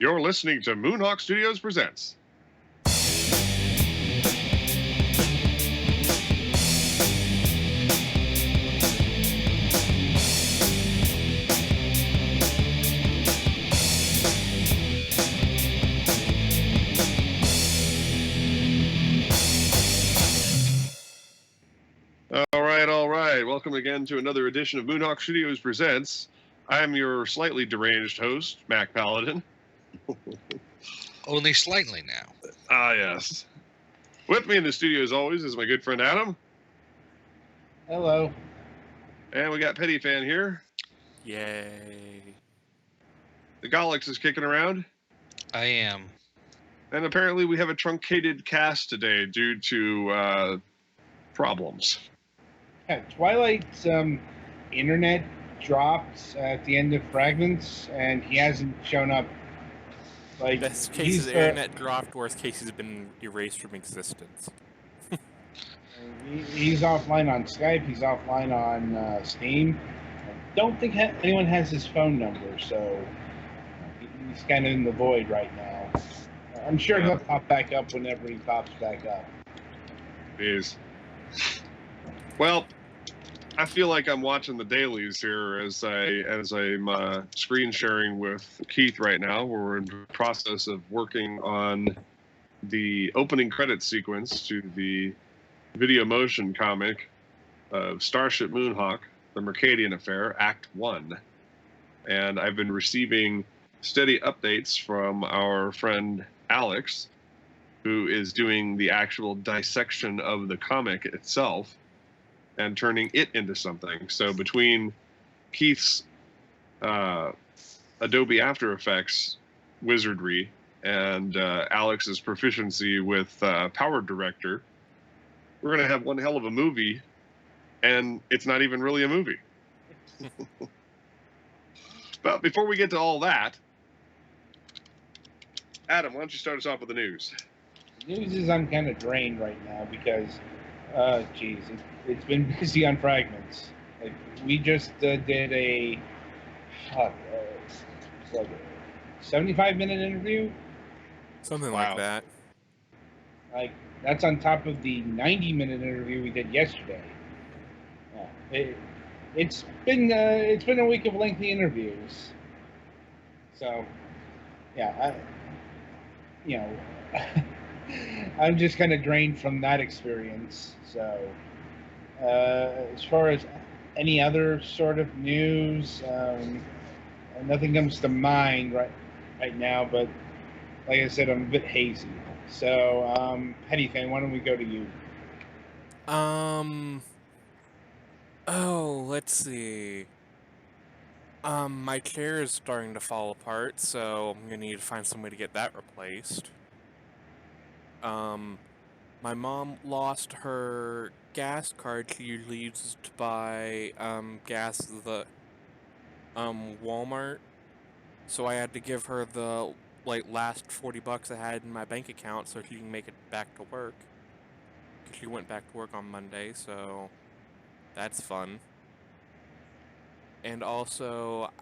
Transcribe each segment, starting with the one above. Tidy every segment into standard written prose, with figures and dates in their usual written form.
You're listening to Moonhawk Studios Presents. All right. Welcome again to another edition of Moonhawk Studios Presents. I'm your slightly deranged host, Mac Paladin. Only slightly now. Ah, yes. With me in the studio, as always, is my good friend Adam. Hello. And we got Petty Fan here. Yay. The Galax is kicking around. I am. And apparently we have a truncated cast today due to problems. Yeah, Twilight's internet dropped at the end of Fragments, and he hasn't shown up. Like, Best case is internet dropped, worst case has been erased from existence. He's offline on Skype, he's offline on Steam. I don't think anyone has his phone number, so he's kind of in the void right now. I'm sure he'll pop back up whenever he pops back up. Jeez. Well, I feel like I'm watching the dailies here as I'm screen sharing with Keith right now. We're in the process of working on the opening credits sequence to the video motion comic of Starship Moonhawk, The Mercadian Affair, Act 1. And I've been receiving steady updates from our friend Alex, who is doing the actual dissection of the comic itself and turning it into something. So between Keith's Adobe After Effects wizardry and Alex's proficiency with Power Director, we're going to have one hell of a movie, and it's not even really a movie. But before we get to all that, Adam, why don't you start us off with the news? The news is I'm kind of drained right now because, it's been busy on Fragments. Like, we just did a 75-minute interview. Something Wow. like that. Like, that's on top of the 90-minute interview we did yesterday. It's been a week of lengthy interviews. So, yeah, I'm just kind of drained from that experience. So, as far as any other sort of news, nothing comes to mind right now. But like I said, I'm a bit hazy. So, Petty Fan, why don't we go to you? Let's see. My chair is starting to fall apart, so I'm gonna need to find some way to get that replaced. My mom lost her gas card she usually uses to buy gas at the Walmart, so I had to give her the last $40 I had in my bank account so she can make it back to work. 'Cause she went back to work on Monday, so that's fun. And also,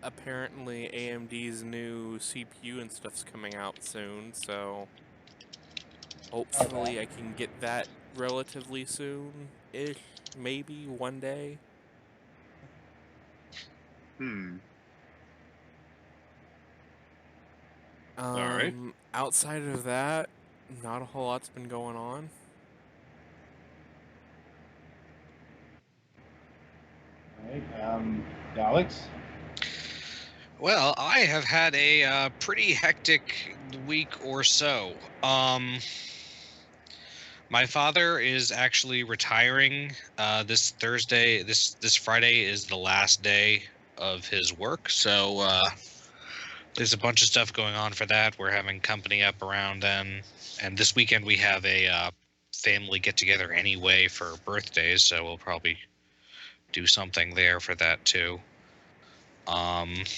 apparently AMD's new CPU and stuff's coming out soon, so hopefully I can get that relatively soon-ish, maybe one day. All right. Outside of that, not a whole lot's been going on. All right, Alex? Well, I have had a pretty hectic week or so. My father is actually retiring this Thursday. This Friday is the last day of his work, so there's a bunch of stuff going on for that. We're having company up around then, and this weekend we have a family get-together anyway for birthdays, so we'll probably do something there for that too. And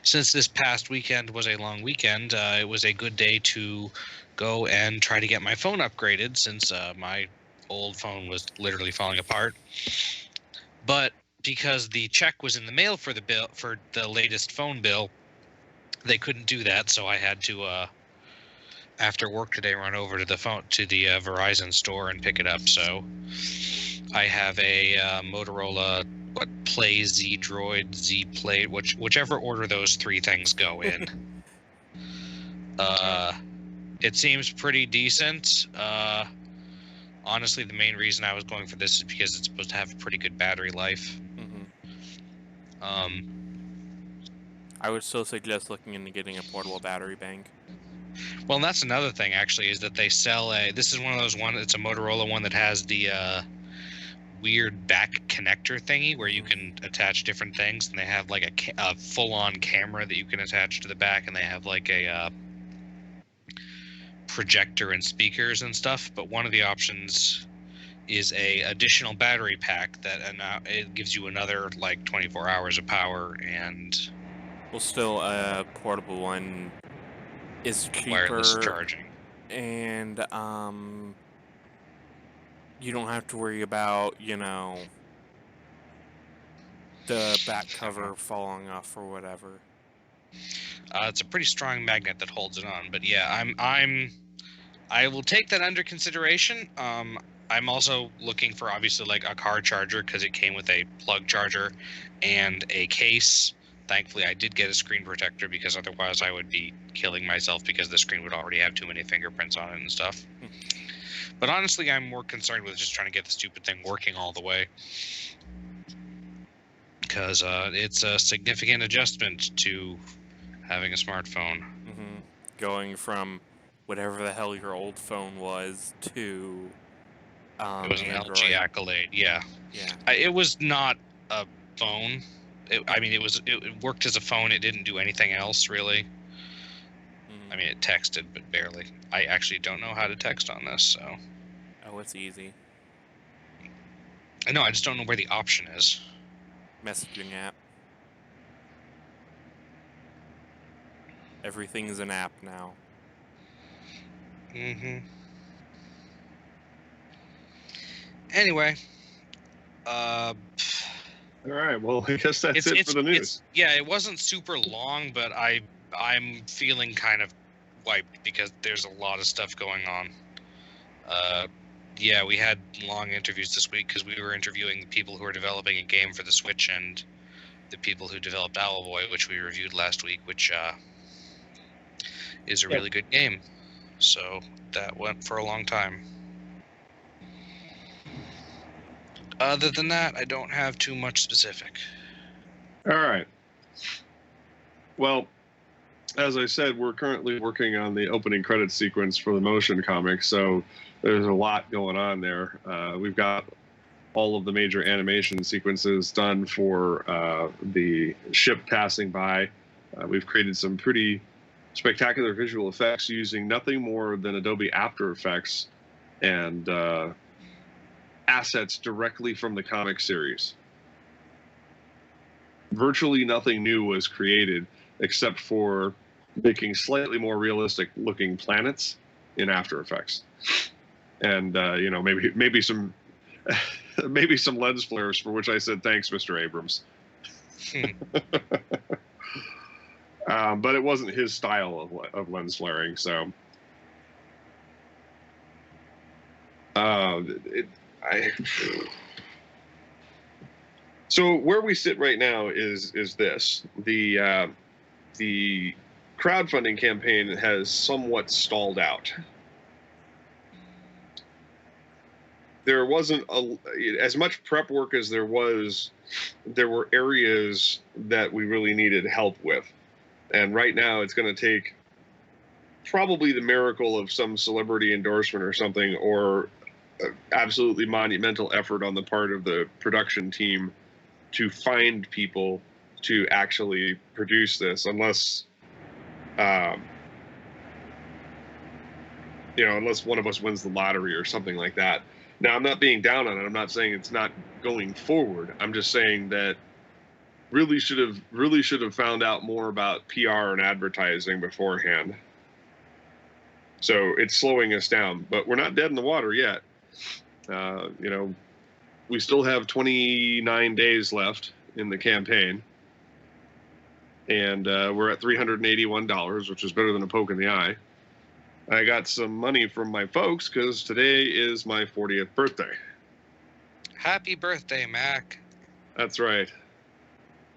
since this past weekend was a long weekend, it was a good day to go and try to get my phone upgraded since my old phone was literally falling apart. But because the check was in the mail for the latest phone bill, they couldn't do that, so I had to after work today run over to the Verizon store and pick it up. So I have a Motorola Play Z Droid, Z Play, whichever order those three things go in. It seems pretty decent. Honestly, the main reason I was going for this is because it's supposed to have a pretty good battery life. I would still suggest looking into getting a portable battery bank. Well, and that's another thing, actually, is that they sell this is one of those it's a Motorola one that has the weird back connector thingy where you can attach different things, and they have like a full-on camera that you can attach to the back, and they have like a projector and speakers and stuff. But one of the options is a additional battery pack that it gives you another like 24 hours of power, and well, still a portable one is cheaper, wireless charging, and you don't have to worry about the back cover falling off or whatever. It's a pretty strong magnet that holds it on, but yeah, I will take that under consideration. I'm also looking for obviously like a car charger because it came with a plug charger and a case. Thankfully, I did get a screen protector because otherwise I would be killing myself because the screen would already have too many fingerprints on it and stuff. But honestly, I'm more concerned with just trying to get the stupid thing working all the way. Because it's a significant adjustment to having a smartphone. Going from whatever the hell your old phone was to it was an Android. LG Accolade, yeah. It was not a phone. It worked as a phone. It didn't do anything else, really. I mean, it texted, but barely. I actually don't know how to text on this, so... Oh, it's easy. I know, I just don't know where the option is. Messaging app. Everything is an app now. Anyway. All right, well, I guess that's it for the news. It wasn't super long, but I'm feeling kind of wiped because there's a lot of stuff going on. We had long interviews this week because we were interviewing people who are developing a game for the Switch and the people who developed Owlboy, which we reviewed last week, which is a really good game. So that went for a long time. Other than that, I don't have too much specific. All right. Well, as I said, we're currently working on the opening credits sequence for the motion comic, so there's a lot going on there. We've got all of the major animation sequences done for the ship passing by. We've created some pretty spectacular visual effects using nothing more than Adobe After Effects and assets directly from the comic series. Virtually nothing new was created except for making slightly more realistic looking planets in After Effects. And maybe some maybe some lens flares, for which I said thanks, Mr. Abrams. But it wasn't his style of lens flaring, so so where we sit right now is this: the crowdfunding campaign has somewhat stalled out. There wasn't as much prep work as there was. There were areas that we really needed help with. And right now it's going to take probably the miracle of some celebrity endorsement or something, or absolutely monumental effort on the part of the production team to find people to actually produce this, unless unless one of us wins the lottery or something like that. Now, I'm not being down on it. I'm not saying it's not going forward. I'm just saying that really should have found out more about PR and advertising beforehand. So it's slowing us down, but we're not dead in the water yet. We still have 29 days left in the campaign. and we're at $381, which is better than a poke in the eye. I got some money from my folks because today is my 40th birthday. Happy birthday, Mac. That's right.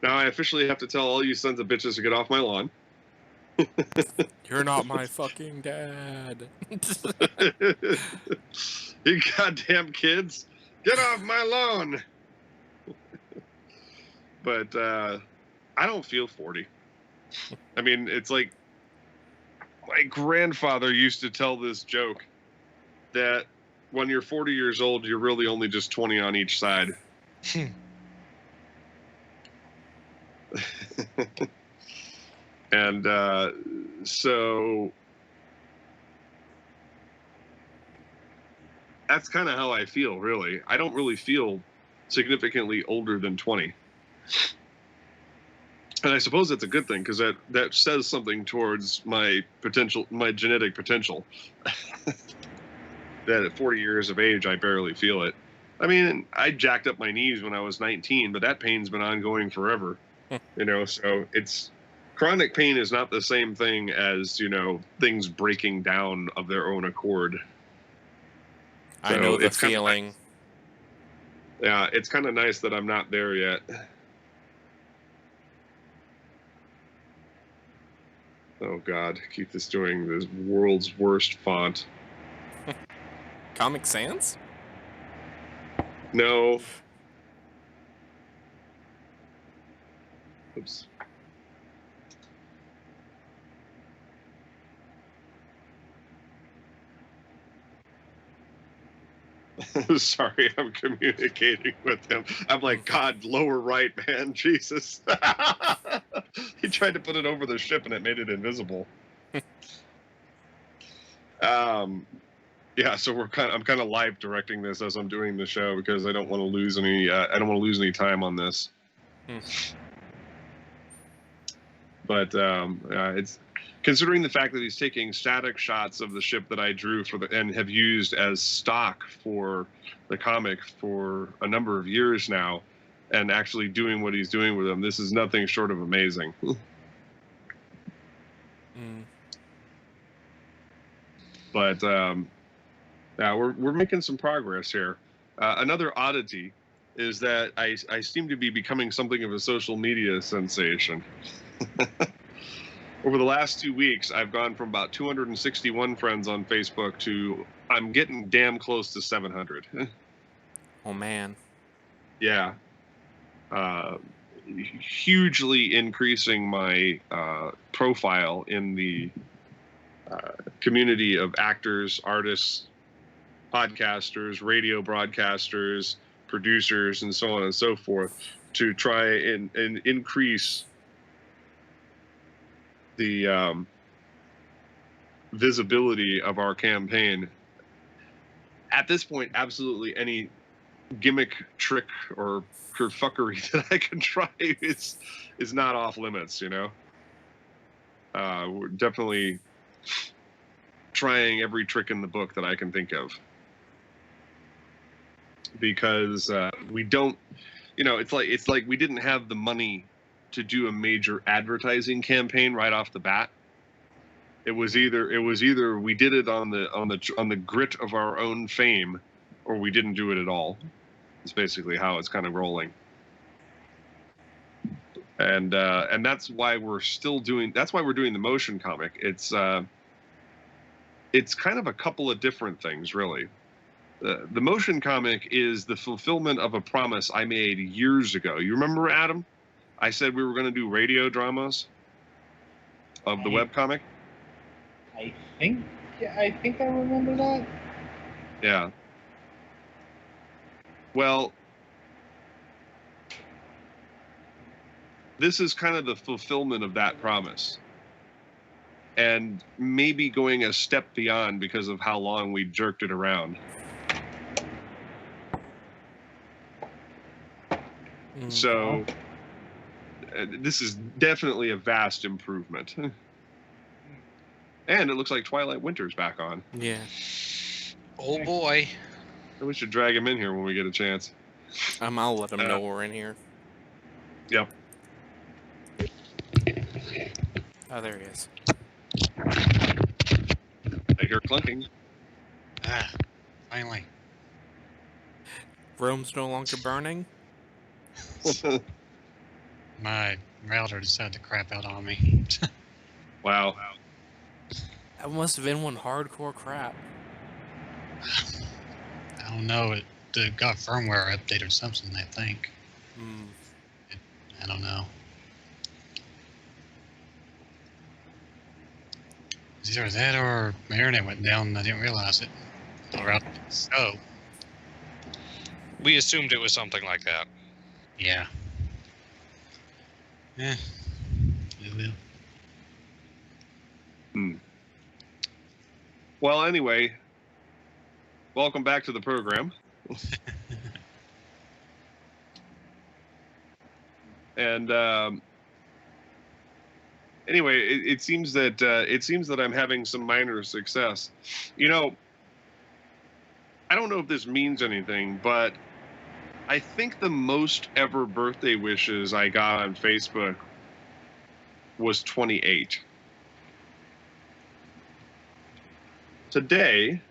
Now I officially have to tell all you sons of bitches to get off my lawn. You're not my fucking dad. You goddamn kids, get off my lawn. But I don't feel 40. I mean, it's like my grandfather used to tell this joke that when you're 40 years old, you're really only just 20 on each side. And so that's kind of how I feel, really. I don't really feel significantly older than 20. And I suppose that's a good thing, because that says something towards my genetic potential. That at 40 years of age, I barely feel it. I mean, I jacked up my knees when I was 19, but that pain's been ongoing forever. So it's chronic pain is not the same thing as, things breaking down of their own accord. I know the it's kinda feeling. nice. Yeah, it's kind of nice that I'm not there yet. Oh God, keep this doing the world's worst font. Comic Sans? No. Oops. Sorry, I'm communicating with him. I'm like, God, lower right, man, Jesus. He tried to put it over the ship and it made it invisible. Yeah, so I'm kind of live directing this as I'm doing the show because I don't want to lose any time on this. But it's considering the fact that he's taking static shots of the ship that I drew and have used as stock for the comic for a number of years now, and actually doing what he's doing with them. This is nothing short of amazing. But we're making some progress here. Another oddity is that I seem to be becoming something of a social media sensation. Over the last 2 weeks, I've gone from about 261 friends on Facebook to I'm getting damn close to 700. Oh, man. Yeah. Hugely increasing my profile in the community of actors, artists, podcasters, radio broadcasters, producers, and so on and so forth, to try and increase the visibility of our campaign. At this point, absolutely any gimmick, trick, or fuckery that I can try is not off limits. We're definitely trying every trick in the book that I can think of, because we don't. It's like we didn't have the money to do a major advertising campaign right off the bat. It was either we did it on the grit of our own fame, or we didn't do it at all. It's basically how it's kind of rolling. And that's why we're doing the motion comic. It's kind of a couple of different things, really. The motion comic is the fulfillment of a promise I made years ago. You remember, Adam? I said we were going to do radio dramas of the webcomic. I think I remember that. Yeah. Well, this is kind of the fulfillment of that promise, and maybe going a step beyond because of how long we jerked it around. So this is definitely a vast improvement. And it looks like Twilight Winter's back on. Yeah. Oh boy. We should drag him in here when we get a chance. I'll let him know we're in here. Yep. Oh, there he is. I hear clunking. Ah, finally. Rome's no longer burning? My router decided to crap out on me. Wow. That must have been one hardcore crap. I don't know. It got firmware update or something, I think. Hmm. I don't know. It's either that or my internet went down and I didn't realize it. So, We assumed it was something like that. yeah. Eh. It will. Well, anyway, welcome back to the program. And anyway, it seems that I'm having some minor success. You know, I don't know if this means anything, but I think the most ever birthday wishes I got on Facebook was 28. Today,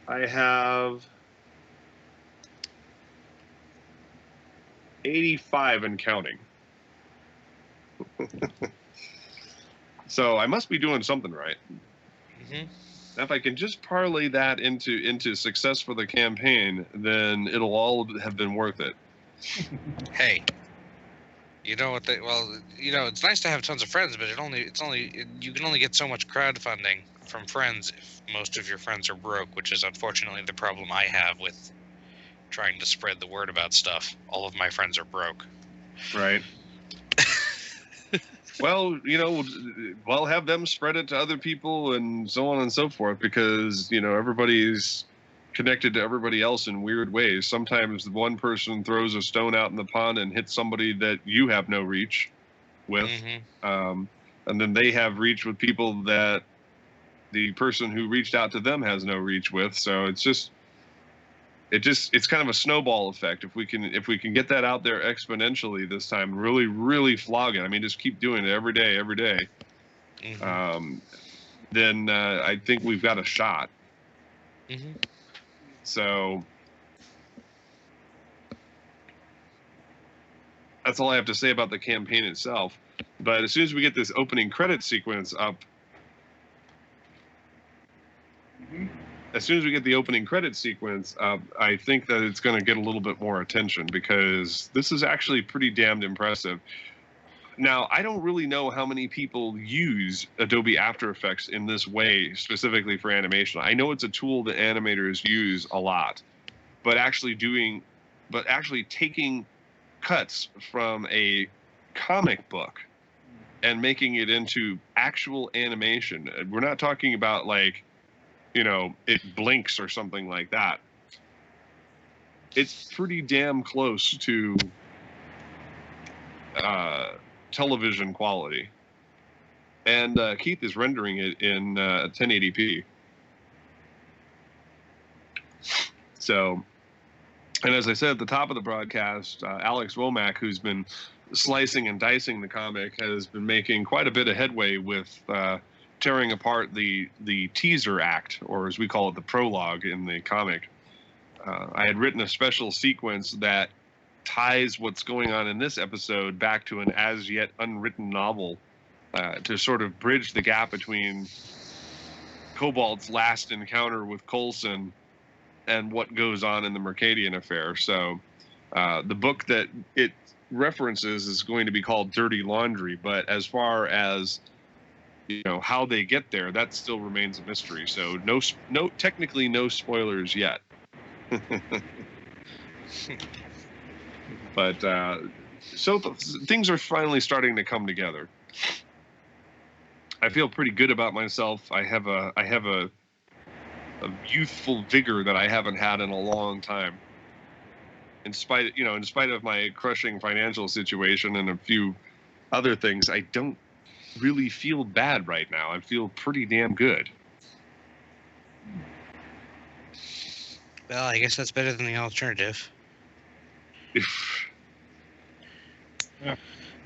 I have 85 and counting. So I must be doing something right. Hmm. Now, if I can just parlay that into success for the campaign, then it'll all have been worth it. Hey, you know what? It's nice to have tons of friends, but you can only get so much crowdfunding from friends if most of your friends are broke, which is unfortunately the problem I have with trying to spread the word about stuff. All of my friends are broke. Right. Well, have them spread it to other people and so on and so forth, because, everybody's connected to everybody else in weird ways. Sometimes one person throws a stone out in the pond and hits somebody that you have no reach with. Hmm. And then they have reach with people that the person who reached out to them has no reach with. So it's kind of a snowball effect. If we can get that out there exponentially this time, really, really flog it. I mean, just keep doing it every day. Hmm. Then I think we've got a shot. Hmm. So that's all I have to say about the campaign itself. But as soon as we get this opening credit sequence up, as soon as we get the opening credit sequence up, I think that it's going to get a little bit more attention, because this is actually pretty damned impressive. Now, I don't really know how many people use Adobe After Effects in this way, specifically for animation. I know it's a tool that animators use a lot, but actually taking cuts from a comic book and making it into actual animation. We're not talking about it blinks or something like that. It's pretty damn close to television quality. And Keith is rendering it in 1080p. So, and as I said at the top of the broadcast, Alex Womack, who's been slicing and dicing the comic, has been making quite a bit of headway with tearing apart the teaser act, or as we call it, the prologue in the comic. I had written a special sequence that ties what's going on in this episode back to an as yet unwritten novel, to sort of bridge the gap between Cobalt's last encounter with Coulson and what goes on in the Mercadian affair. So the book that it references is going to be called Dirty Laundry, but as far as how they get there, that still remains a mystery. So technically no spoilers yet. But so things are finally starting to come together. I feel pretty good about myself. I have a youthful vigor that I haven't had in a long time. In spite of my crushing financial situation and a few other things, I don't really feel bad right now. I feel pretty damn good. Well, I guess that's better than the alternative.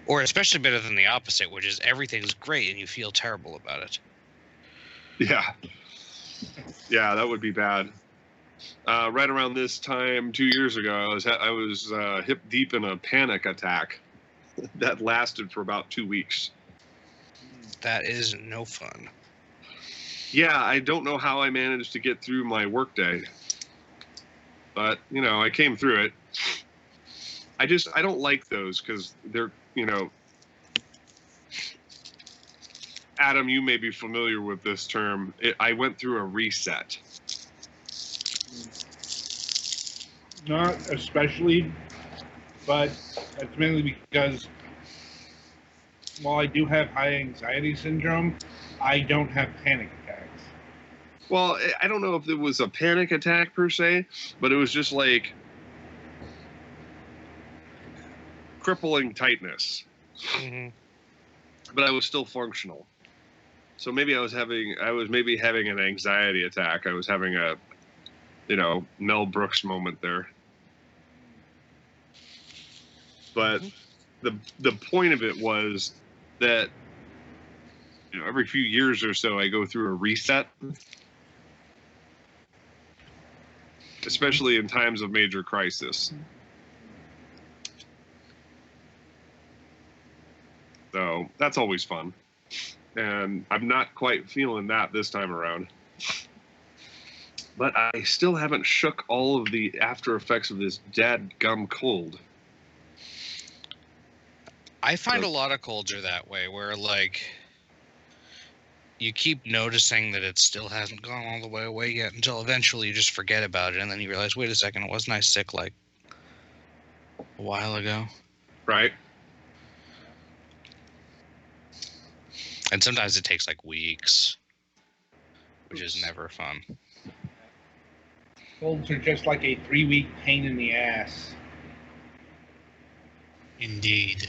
Or especially better than the opposite, which is everything's great and you feel terrible about it. Yeah. Yeah, that would be bad. Right around this time 2 years ago, I was hip deep in a panic attack that lasted for about 2 weeks. That is no fun. Yeah, I don't know how I managed to get through my workday, but I came through it. I don't like those because they're Adam, you may be familiar with this term. I went through a reset. Not especially, but that's mainly because while I do have high anxiety syndrome, I don't have panic attacks. Well, I don't know if it was a panic attack per se, but it was just like crippling tightness. Mm-hmm. But I was still functional. So maybe I was maybe having an anxiety attack. I was having a, Mel Brooks moment there. But the point of it was that, every few years or so I go through a reset, especially in times of major crisis. So that's always fun. And I'm not quite feeling that this time around. But I still haven't shook all of the after effects of this dadgum cold. I find a lot of colds are that way, where like you keep noticing that it still hasn't gone all the way away yet until eventually you just forget about it, and then you realize, wait a second, wasn't I sick like a while ago? Right? And sometimes it takes like weeks, which is never fun. Colds are just like a 3-week pain in the ass. Indeed.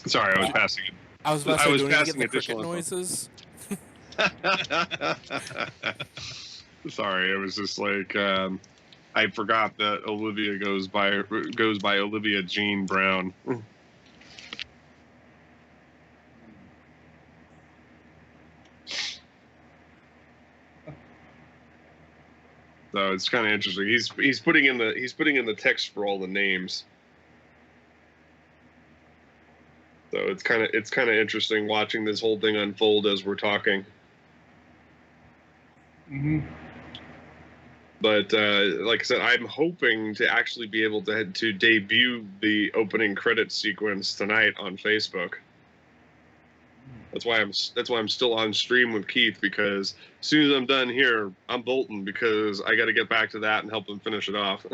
Sorry, I was passing it. I was about to say, do we need to get passing the cricket additional info. noises? Sorry, it was just like I forgot that Olivia goes by Olivia Jean Brown. So it's kind of interesting. He's putting in the text for all the names. So it's kind of interesting watching this whole thing unfold as we're talking. Mm-hmm. But like I said, I'm hoping to actually be able to debut the opening credits sequence tonight on Facebook. That's why I'm still on stream with Keith, because as soon as I'm done here, I'm bolting because I got to get back to that and help them finish it off.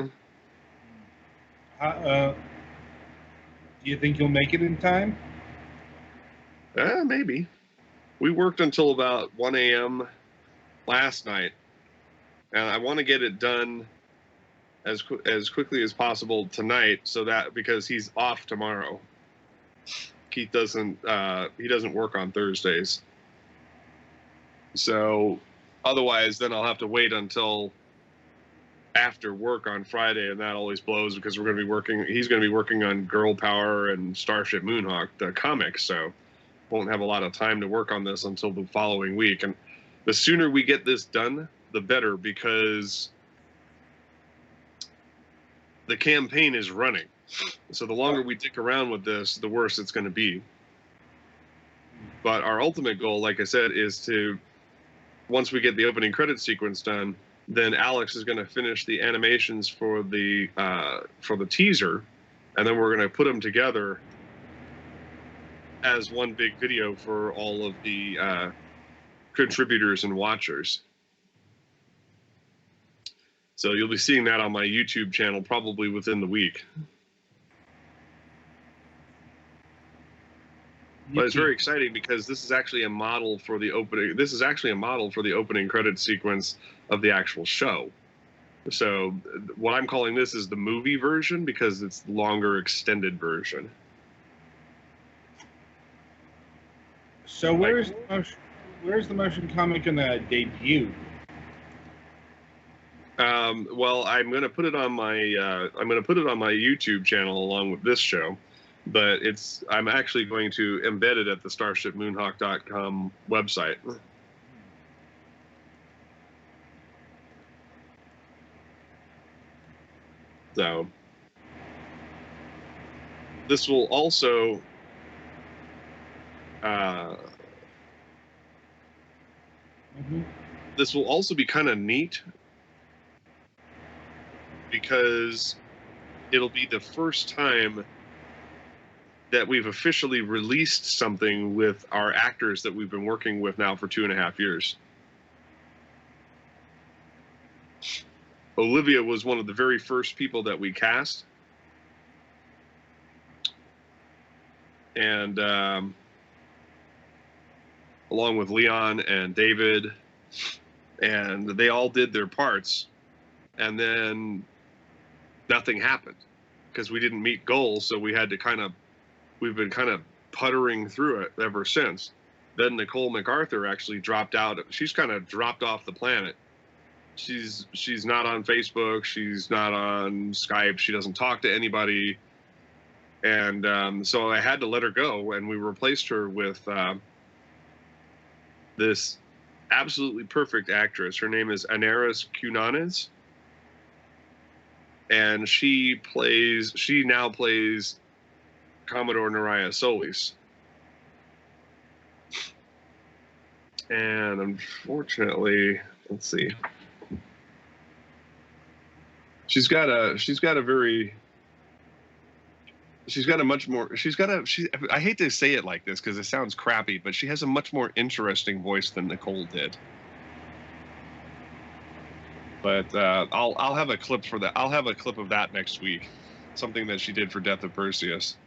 Do you think you'll make it in time? Maybe. We worked until about 1 a.m. last night, and I want to get it done as quickly as possible tonight, so that because he's off tomorrow. Keith doesn't work on Thursdays, so otherwise then I'll have to wait until after work on Friday, and that always blows because he's going to be working on Girl Power and Starship Moonhawk, the comics, so won't have a lot of time to work on this until the following week. And the sooner we get this done, the better, because the campaign is running. So the longer we dick around with this, the worse it's going to be. But our ultimate goal, like I said, is to, once we get the opening credit sequence done, then Alex is going to finish the animations for the teaser, and then we're going to put them together as one big video for all of the contributors and watchers. So you'll be seeing that on my YouTube channel probably within the week. But it's very exciting because this is actually a model for the opening. This is actually a model for the opening credit sequence of the actual show. So what I'm calling this is the movie version because it's the longer extended version. So where's the motion comic gonna debut? Well, I'm going to put it on my YouTube channel along with this show, but I'm actually going to embed it at the StarshipMoonhawk.com website. So this will also this will also be kind of neat because it'll be the first time that we've officially released something with our actors that we've been working with now for 2.5 years. Olivia was one of the very first people that we cast. And along with Leon and David, and they all did their parts. And then nothing happened because we didn't meet goals. So we've been kind of puttering through it ever since. Then Nicole MacArthur actually dropped out. She's kind of dropped off the planet. She's not on Facebook. She's not on Skype. She doesn't talk to anybody. And so I had to let her go, and we replaced her with this absolutely perfect actress. Her name is Anaris Cunanes, and she now plays Commodore Naraya Solis. And unfortunately, let's see. She's got a I hate to say it like this because it sounds crappy, but she has a much more interesting voice than Nicole did. But I'll have a clip for that. I'll have a clip of that next week. Something that she did for Death of Perseus.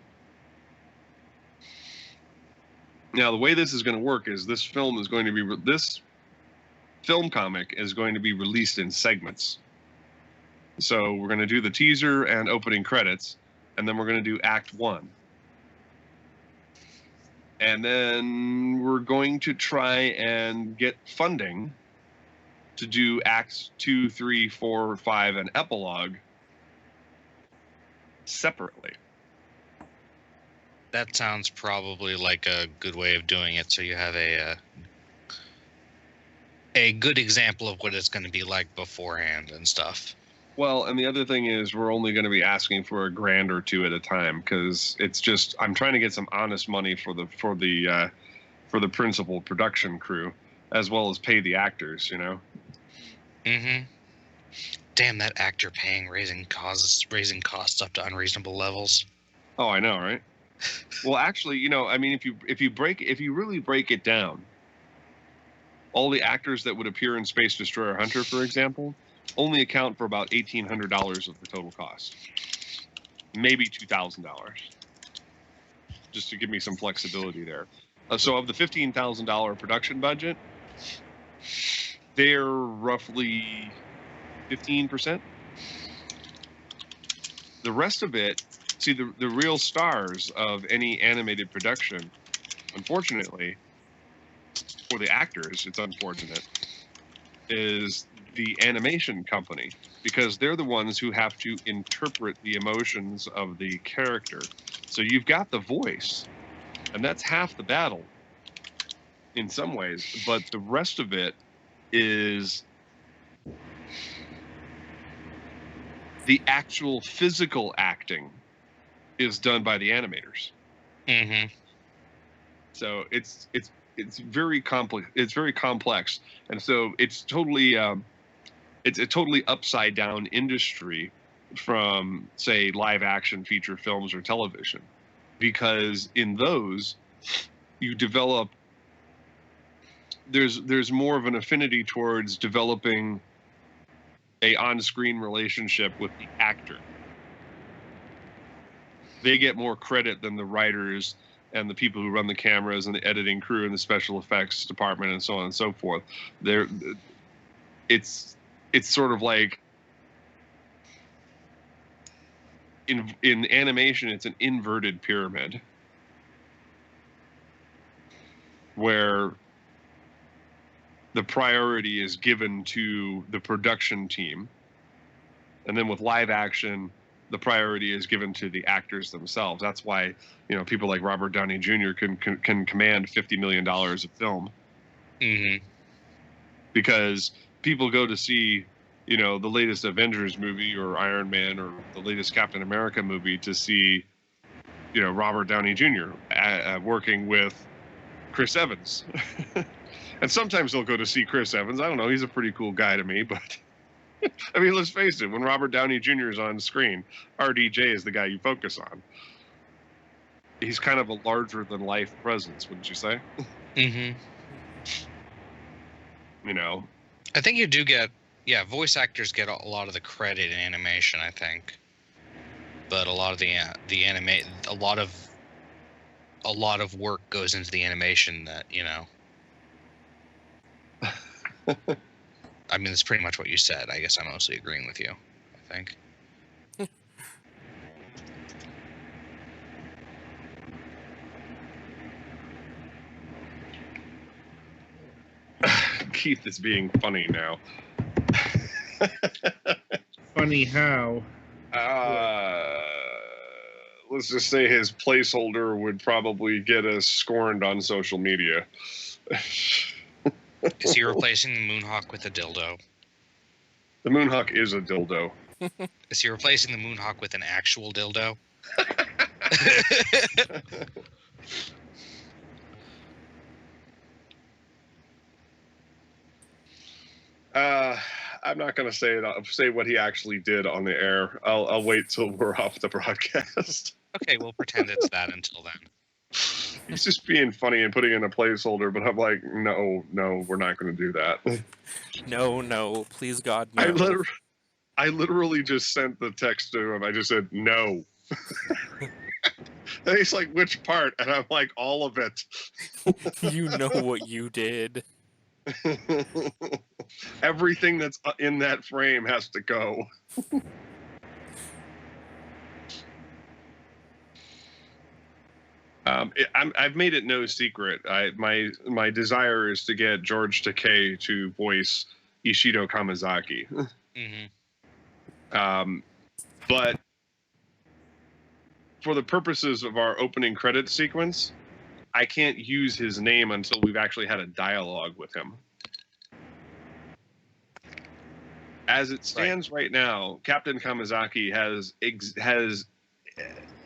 Now, the way this is going to work is this film comic is going to be released in segments. So we're going to do the teaser and opening credits, and then we're going to do Act 1. And then we're going to try and get funding to do Acts 2, 3, 4, 5, and Epilogue separately. That sounds probably like a good way of doing it, so you have a good example of what it's going to be like beforehand and stuff. Well, and the other thing is we're only going to be asking for $1,000 or $2,000 at a time because it's just I'm trying to get some honest money for the principal production crew as well as pay the actors, you know. Mm-hmm. Damn, that actor paying raising costs up to unreasonable levels. Oh, I know, right? Well, actually, you know, I mean, if you really break it down, all the actors that would appear in Space Destroyer Hunter, for example, only account for about $1,800 of the total cost, maybe $2,000, just to give me some flexibility there. So of the $15,000 production budget, they're roughly 15%. The rest of it, see, the real stars of any animated production, unfortunately, for the actors, it's unfortunate, is the animation company, because they're the ones who have to interpret the emotions of the character. So you've got the voice, and that's half the battle in some ways, but the rest of it is the actual physical acting is done by the animators. Mm-hmm. So it's very complex. It's very complex, and so it's totally it's a totally upside down industry from, say, live action feature films or television, because in those you develop. There's more of an affinity towards developing a on-screen relationship with the actor. They get more credit than the writers and the people who run the cameras and the editing crew and the special effects department and so on and so forth. It's sort of like in animation, it's an inverted pyramid. where the priority is given to the production team. And then with live action, the priority is given to the actors themselves. That's why, people like Robert Downey Jr. can command $50 million of film. Mm-hmm. Because people go to see, the latest Avengers movie or Iron Man or the latest Captain America movie to see, Robert Downey Jr. Working with Chris Evans. And sometimes they'll go to see Chris Evans. I don't know. He's a pretty cool guy to me, but I mean, let's face it. When Robert Downey Jr. is on screen, RDJ is the guy you focus on. He's kind of a larger-than-life presence, wouldn't you say? Mm-hmm. I think you do get, voice actors get a lot of the credit in animation, I think. But a lot of a lot of work goes into the animation that, I mean, that's pretty much what you said. I guess I'm mostly agreeing with you, I think. Keith is being funny now. Funny how? Let's just say his placeholder would probably get us scorned on social media. Is he replacing the Moonhawk with a dildo? The Moonhawk is a dildo. Is he replacing the Moonhawk with an actual dildo? I'm not going to say it. I'll say what he actually did on the air. I'll wait till we're off the broadcast. Okay, we'll pretend it's that until then. He's just being funny and putting in a placeholder, but I'm like, no, we're not going to do that. No, please God, no. I literally just sent the text to him. I just said, no. And he's like, which part? And I'm like, all of it. You know what you did. Everything that's in that frame has to go. I've made it no secret. My desire is to get George Takei to voice Ishido Kamizaki. Mm-hmm. But for the purposes of our opening credits sequence, I can't use his name until we've actually had a dialogue with him. As it stands right now, Captain Kamizaki has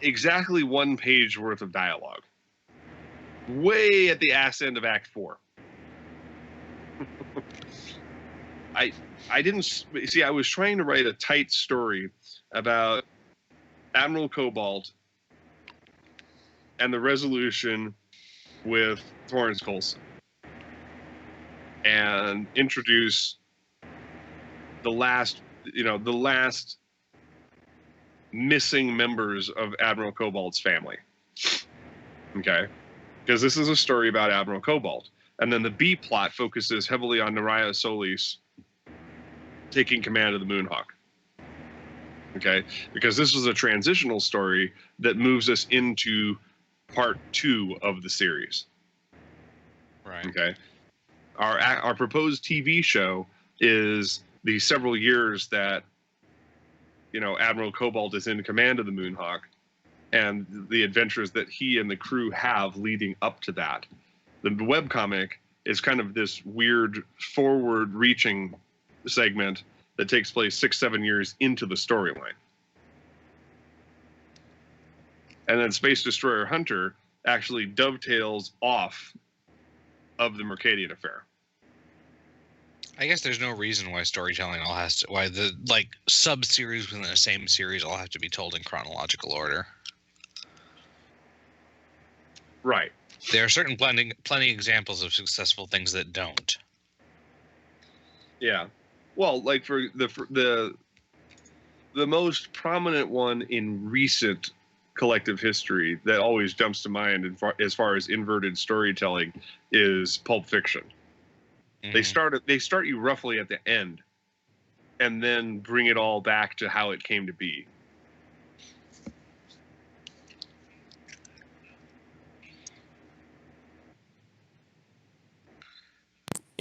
exactly 1 page worth of dialogue. Way at the ass end of Act 4. I didn't see. I was trying to write a tight story about Admiral Cobalt and the resolution with Florence Coulson, and introduce the last missing members of Admiral Cobalt's family. Okay, because this is a story about Admiral Cobalt, and then the B plot focuses heavily on Naraya Solis taking command of the Moonhawk. Okay, because this was a transitional story that moves us into part 2 of the series. Right. Okay, our proposed TV show is the several years that Admiral Cobalt is in command of the Moonhawk, and the adventures that he and the crew have leading up to that. The webcomic is kind of this weird forward-reaching segment that takes place 6-7 years into the storyline. And then Space Destroyer Hunter actually dovetails off of the Mercadian affair. I guess there's no reason why storytelling why the sub-series within the same series all have to be told in chronological order. Right. There are certain plenty examples of successful things that don't. Yeah. Well, like for the most prominent one in recent collective history that always jumps to mind as far as inverted storytelling is Pulp Fiction. Mm-hmm. They start you roughly at the end, and then bring it all back to how it came to be.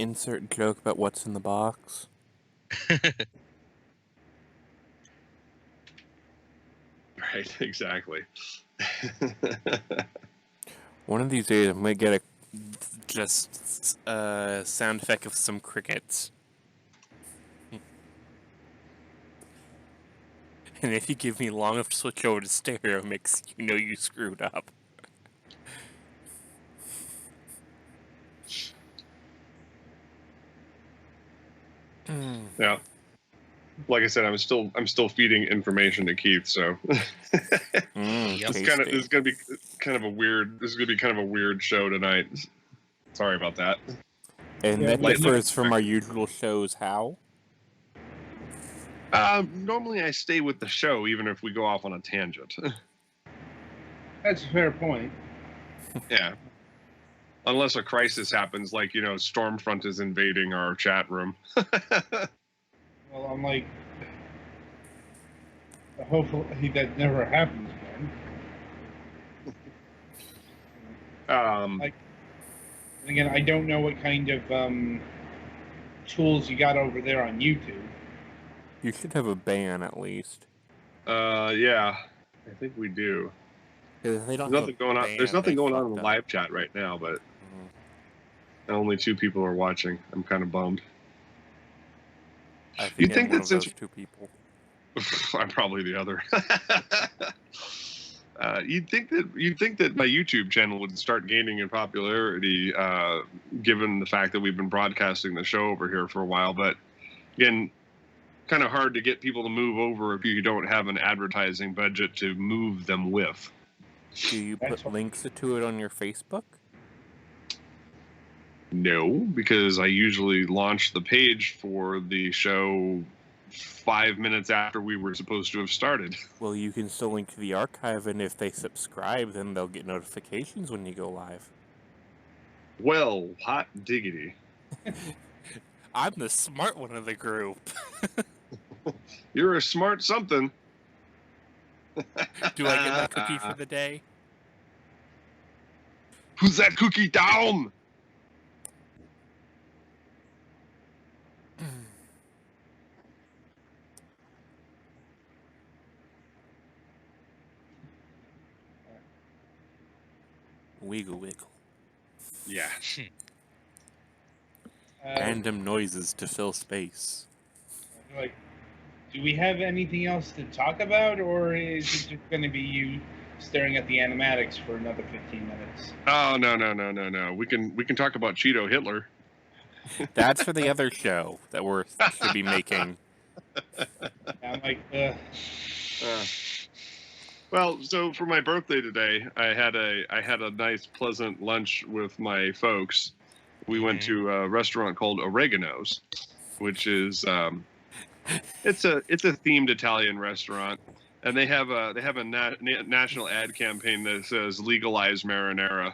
Insert joke about what's in the box. Right, exactly. One of these days, I'm gonna get a sound effect of some crickets. And if you give me long enough to switch over to stereo mix, you know you screwed up. Yeah. Like I said, I'm still feeding information to Keith, so Yep. this is gonna be kind of a weird show tonight. Sorry about that. And Yeah, that like- differs from our usual shows. How? Normally I stay with the show, even if we go off on a tangent. That's a fair point. Yeah. Unless a crisis happens, like, Stormfront is invading our chat room. Well, I'm like, hopefully that never happens again. Like, and again, I don't know what kind of tools you got over there on YouTube. You should have a ban at least. Yeah, I think we do. If they don't There's have nothing a going on. ban, There's nothing they going on in fucked the up. live chat right now, but Mhm. only 2 people are watching. I'm kind of bummed. I You think I'm think one that of since- those 2 people. I'm probably the other. You'd think that my YouTube channel would start gaining in popularity, given the fact that we've been broadcasting the show over here for a while. But again, kind of hard to get people to move over if you don't have an advertising budget to move them with. Do you That's put what- links to it on your Facebook? No, because I usually launch the page for the show 5 minutes after we were supposed to have started. Well, you can still link to the archive, and if they subscribe, then they'll get notifications when you go live. Well, hot diggity. I'm the smart one of the group. You're a smart something. Do I get my cookie for the day? Who's that cookie down? Wiggle wiggle. Yeah. Random noises to fill space. Like, do we have anything else to talk about, or is it just going to be you staring at the animatics for another 15 minutes? Oh no. We can talk about Cheeto Hitler. That's for the other show that we should be making. I'm like, Well, so for my birthday today, I had a nice pleasant lunch with my folks. We went to a restaurant called Oregano's, which is it's a themed Italian restaurant, and they have a national ad campaign that says legalize marinara.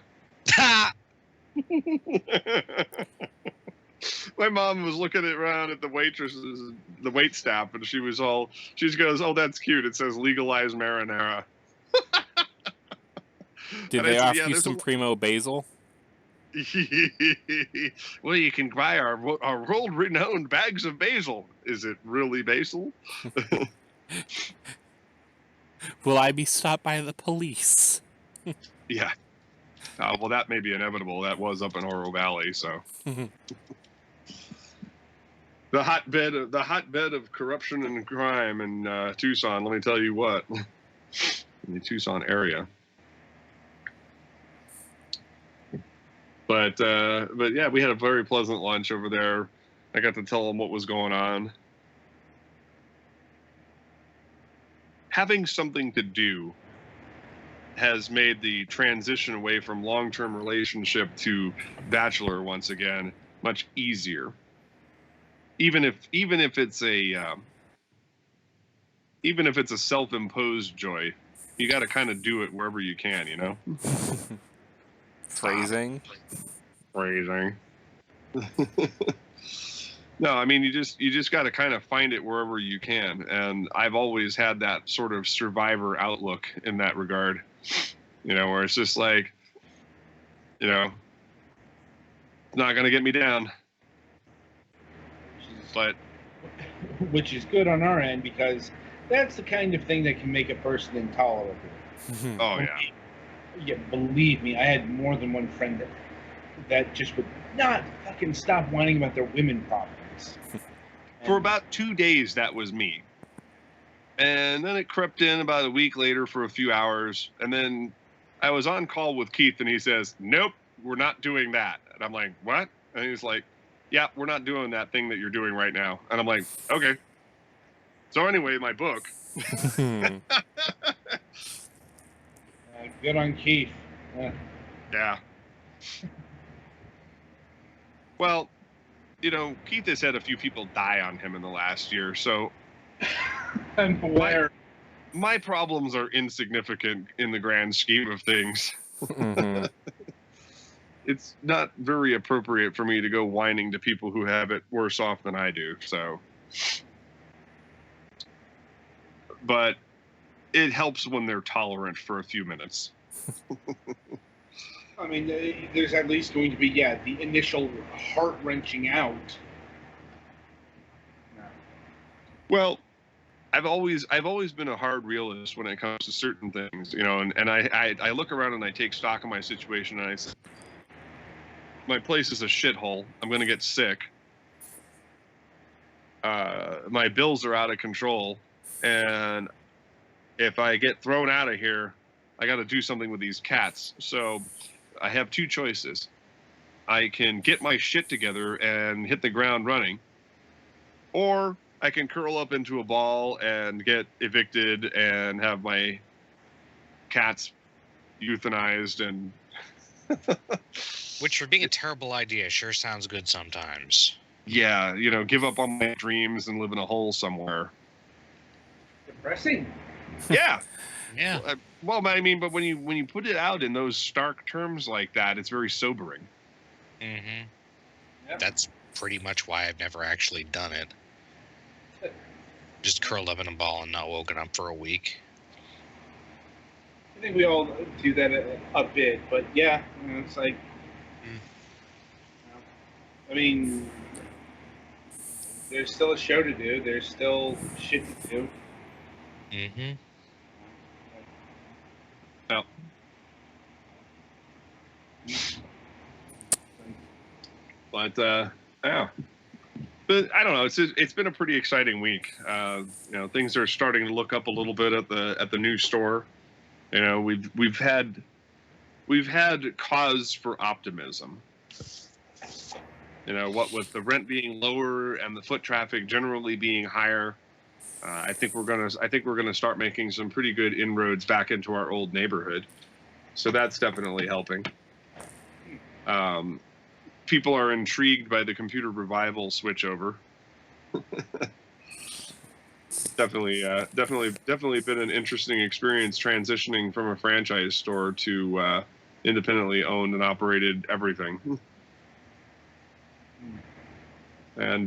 My mom was looking around at the waitresses, the wait staff, and she goes, "Oh, that's cute. It says legalize marinara." Did And I they said, offer "Yeah, you there's some primo basil? Well, you can buy our world-renowned bags of basil. Is it really basil? Will I be stopped by the police? Yeah. Well, that may be inevitable. That was up in Oro Valley, so the hotbed of corruption and crime in Tucson. Let me tell you what, in the Tucson area. But yeah, we had a very pleasant lunch over there. I got to tell them what was going on. Having something to do has made the transition away from long-term relationship to bachelor once again much easier. Even if it's a self-imposed joy, you got to kind of do it wherever you can, you know. Phrasing. No, I mean you just got to kind of find it wherever you can, and I've always had that sort of survivor outlook in that regard, where it's just like, it's not gonna get me down. But which is good on our end because that's the kind of thing that can make a person intolerable. oh yeah, Yeah, believe me, I had more than one friend that just would not fucking stop whining about their women problems. for about 2 days that was me, and then it crept in about a week later for a few hours, and then I was on call with Keith, and he says, "Nope, we're not doing that." And I'm like, "What?" And he's like, "Yeah, we're not doing that thing that you're doing right now." And I'm like, "Okay." So anyway, my book. Good on Keith. Yeah. Well, Keith has had a few people die on him in the last year, so I'm aware. my problems are insignificant in the grand scheme of things. It's not very appropriate for me to go whining to people who have it worse off than I do, so. But it helps when they're tolerant for a few minutes. I mean, there's at least going to be, the initial heart-wrenching out. Well, I've always been a hard realist when it comes to certain things, and I look around and I take stock of my situation and I say, my place is a shithole. I'm going to get sick. My bills are out of control, and if I get thrown out of here, I got to do something with these cats. So I have two choices. I can get my shit together and hit the ground running, or I can curl up into a ball and get evicted and have my cats euthanized and Which, for being a terrible idea, sure sounds good sometimes. yeah, give up on my dreams and live in a hole somewhere. Depressing. Yeah. Yeah. Well, I mean, but when you put it out in those stark terms like that, it's very sobering. Mm-hmm. Yep. That's pretty much why I've never actually done it. Just curled up in a ball and not woken up for a week. I think we all do that a bit, but yeah, it's like, I mean, there's still a show to do. There's still shit to do. Mm-hmm. No. But yeah. But I don't know. It's been a pretty exciting week. Things are starting to look up a little bit at the new store. We've had cause for optimism. What with the rent being lower and the foot traffic generally being higher, I think we're gonna start making some pretty good inroads back into our old neighborhood. So that's definitely helping. People are intrigued by the computer revival switchover. Definitely been an interesting experience transitioning from a franchise store to independently owned and operated everything. And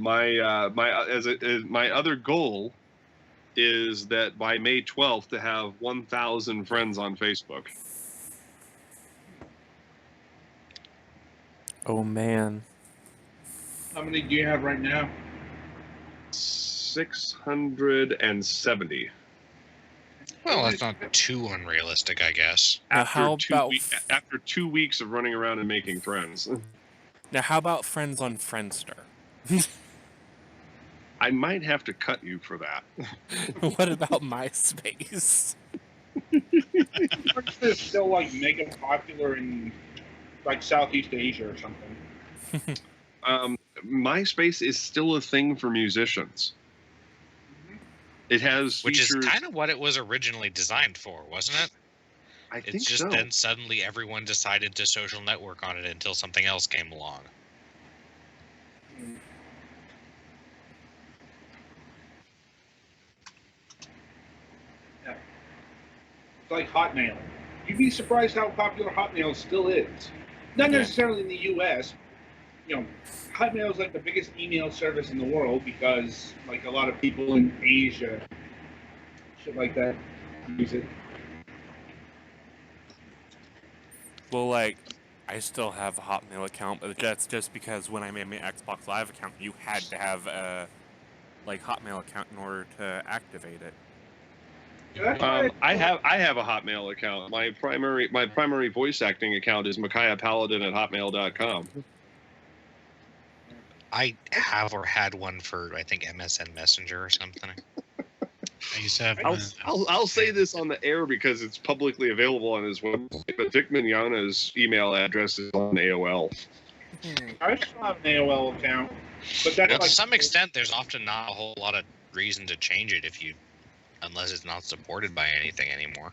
my other goal is that by May 12th to have 1,000 friends on Facebook. Oh man. How many do you have right now? 670. Well, that's not too unrealistic, I guess. Now, After 2 weeks of running around and making friends. Now, how about friends on Friendster? I might have to cut you for that. What about MySpace? Friendster is still like mega popular in like Southeast Asia or something. MySpace is still a thing for musicians. It has Which features, is kind of what it was originally designed for, wasn't it? I think It's just so. then suddenly everyone decided to social network on it until something else came along. Yeah. It's like Hotmail. You'd be surprised how popular Hotmail still is. Not necessarily in the U.S. Hotmail is like the biggest email service in the world because like a lot of people in Asia, shit like that, use it. Well, like, I still have a Hotmail account, but that's just because when I made my Xbox Live account, you had to have a Hotmail account in order to activate it. I have a Hotmail account. My primary voice acting account is MicaiahPaladin@hotmail.com. I have or had one for, I think, MSN Messenger or something. I used to have. I'll say this on the air because it's publicly available on his website. But Vic Mignogna's email address is on AOL. I still have an AOL account, but that's Well, like to some extent, there's often not a whole lot of reason to change it unless it's not supported by anything anymore.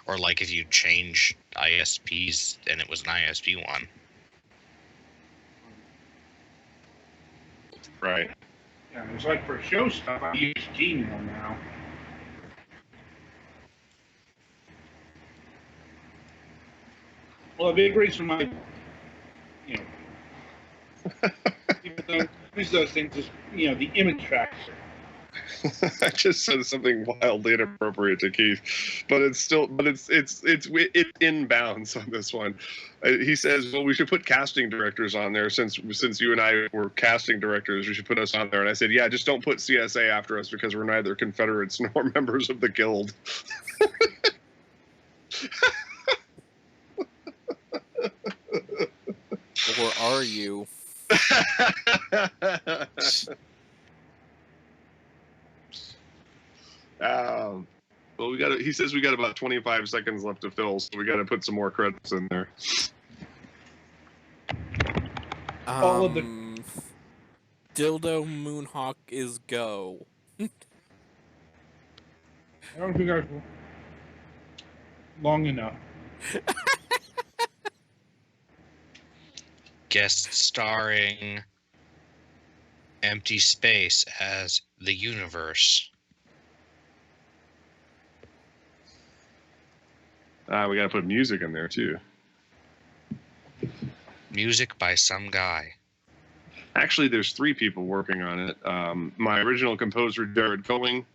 Or like if you change ISPs and it was an ISP one. Right. Yeah, it's like for show stuff, I use Gmail now. Well, a big reason why, even though I use those things is, the image tracker. I just said something wildly inappropriate to Keith, but it's in bounds on this one. He says, "Well, we should put casting directors on there since you and I were casting directors. You should put us on there." And I said, "Yeah, just don't put CSA after us because we're neither Confederates nor members of the Guild." Or are you? Well, he says we got about 25 seconds left to fill, so we got to put some more credits in there. All of the- Dildo Moonhawk is go. I don't think I've long enough. Guest starring Empty Space as the Universe. We got to put music in there too. Music by some guy. Actually, there's 3 people working on it. My original composer, Jared Coing.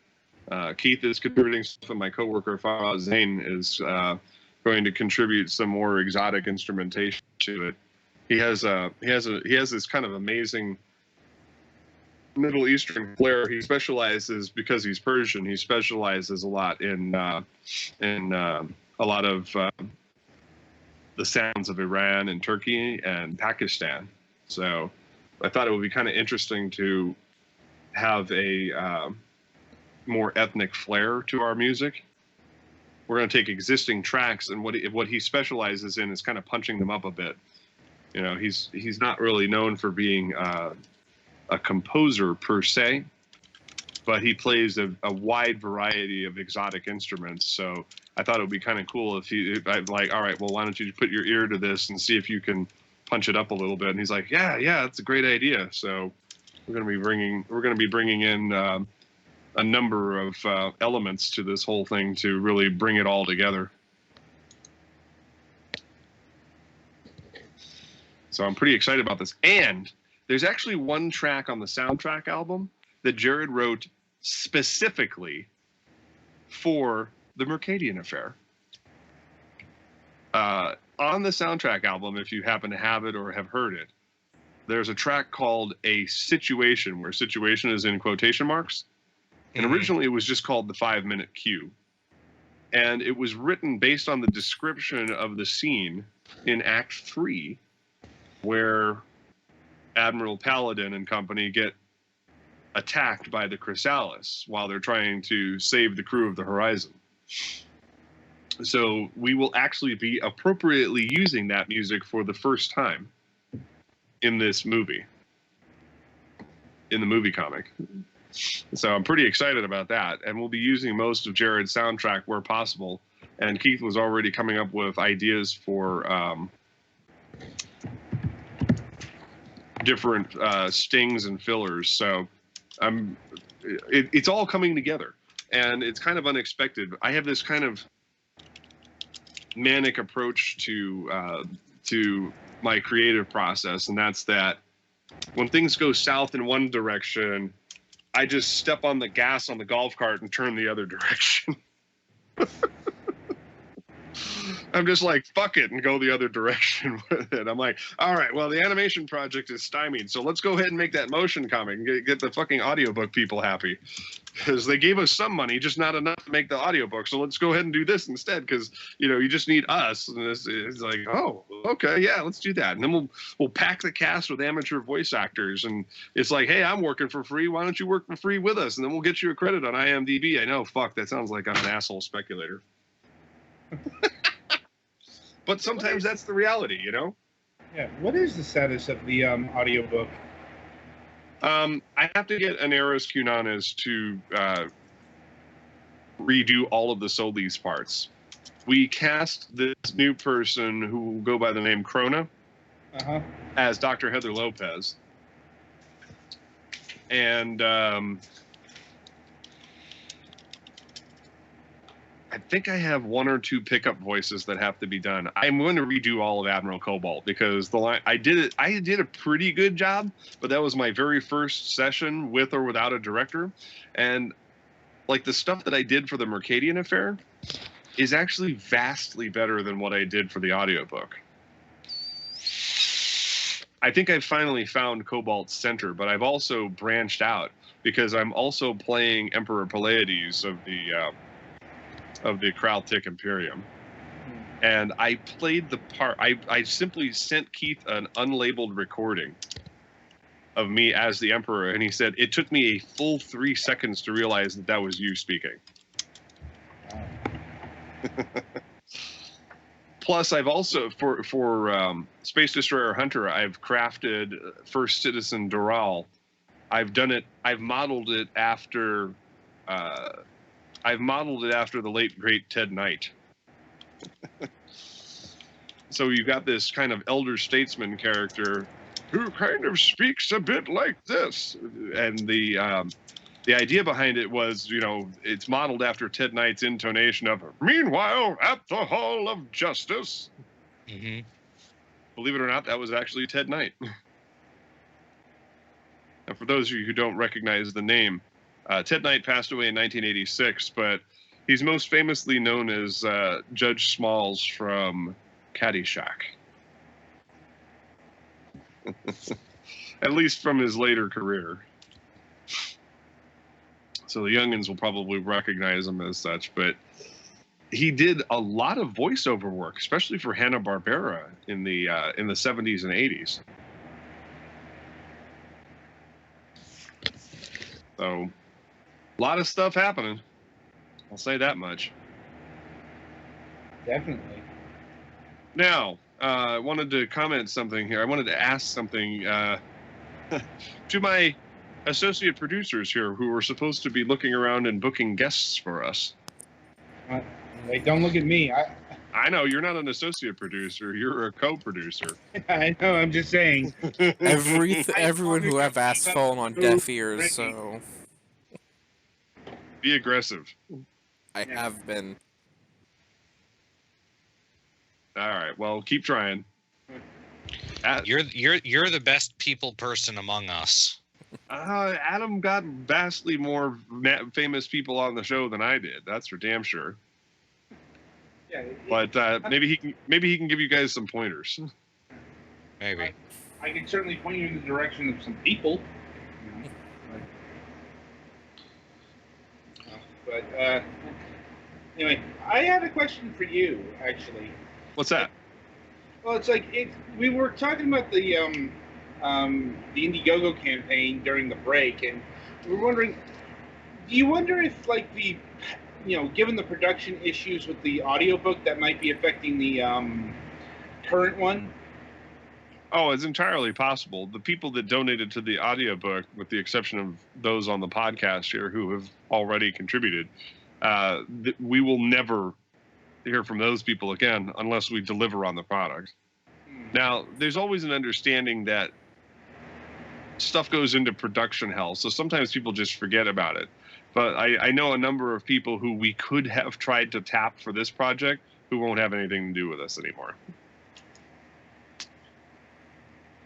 Keith is contributing stuff, and my coworker, Farah Zain, is going to contribute some more exotic instrumentation to it. He has this kind of amazing Middle Eastern flair. He specializes, because he's Persian, he specializes a lot in a lot of the sounds of Iran and Turkey and Pakistan. So I thought it would be kind of interesting to have a more ethnic flair to our music. We're going to take existing tracks, and what he specializes in is kind of punching them up a bit. He's not really known for being a composer per se, but he plays a wide variety of exotic instruments. So I thought it would be kind of cool if I'd like, all right, well, why don't you put your ear to this and see if you can punch it up a little bit? And he's like, yeah, that's a great idea. So we're going to be bringing in a number of elements to this whole thing to really bring it all together. So I'm pretty excited about this. And there's actually one track on the soundtrack album that Jared wrote specifically for the Mercadian Affair. On the soundtrack album, if you happen to have it or have heard it, there's a track called A Situation, where situation is in quotation marks. And originally it was just called the 5-minute cue. And it was written based on the description of the scene in Act 3, where Admiral Paladin and company get attacked by the Chrysalis while they're trying to save the crew of the Horizon. So we will actually be appropriately using that music for the first time in this movie, in the movie comic. So I'm pretty excited about that. And we'll be using most of Jared's soundtrack where possible. And Keith was already coming up with ideas for different stings and fillers. So it's all coming together. And it's kind of unexpected. I have this kind of manic approach to my creative process, and that's that when things go south in one direction, I just step on the gas on the golf cart and turn the other direction. I'm just like, fuck it, and go the other direction with it. I'm like, all right, well, the animation project is stymied, so let's go ahead and make that motion comic and get the fucking audiobook people happy. Because they gave us some money, just not enough to make the audiobook. So let's go ahead and do this instead, because, you just need us. And it's like, oh, okay, yeah, let's do that. And then we'll pack the cast with amateur voice actors. And it's like, hey, I'm working for free. Why don't you work for free with us? And then we'll get you a credit on IMDb. I know, fuck, that sounds like I'm an asshole speculator. But sometimes that's the reality, Yeah. What is the status of the audiobook? I have to get Anaris Cunanas to redo all of the Solis parts. We cast this new person who will go by the name Krona as Dr. Heather Lopez. And I think I have one or two pickup voices that have to be done. I'm going to redo all of Admiral Cobalt because the line I did a pretty good job, but that was my very first session with or without a director, and like the stuff that I did for the Mercadian Affair is actually vastly better than what I did for the audiobook. I think I've finally found Cobalt's center, but I've also branched out because I'm also playing Emperor Pallades of the Kraltik Imperium. And I played the part. I simply sent Keith an unlabeled recording of me as the Emperor, and he said it took me a full 3 seconds to realize that was you speaking. Plus, I've also for Space Destroyer Hunter, I've crafted First Citizen Doral. I've modeled it after. I've modeled it after the late, great Ted Knight. So you've got this kind of elder statesman character who kind of speaks a bit like this. And the idea behind it was, it's modeled after Ted Knight's intonation of, meanwhile, at the Hall of Justice. Mm-hmm. Believe it or not, that was actually Ted Knight. And for those of you who don't recognize the name, Ted Knight passed away in 1986, but he's most famously known as Judge Smalls from Caddyshack. At least from his later career. So the youngins will probably recognize him as such, but he did a lot of voiceover work, especially for Hanna-Barbera in the 70s and 80s. So a lot of stuff happening. I'll say that much. Definitely. Now, I wanted to comment something here. I wanted to ask something to my associate producers here who were supposed to be looking around and booking guests for us. Hey, don't look at me. I know, you're not an associate producer. You're a co-producer. I know, I'm just saying. Everyone who I've asked fallen on deaf ears, so... Be aggressive. I have been. All right, well, keep trying. You're the best people person among us. Adam got vastly more famous people on the show than I did. That's for damn sure. Yeah, but maybe he can give you guys some pointers. Maybe. I can certainly point you in the direction of some people. But anyway, I had a question for you, actually. What's that? Well, it's like we were talking about the Indiegogo campaign during the break, and we were wondering, do you wonder if, like, given the production issues with the audiobook, that might be affecting the current one? Oh, it's entirely possible. The people that donated to the audiobook, with the exception of those on the podcast here who have already contributed, we will never hear from those people again unless we deliver on the product. Now, there's always an understanding that stuff goes into production hell, so sometimes people just forget about it. But I know a number of people who we could have tried to tap for this project who won't have anything to do with us anymore.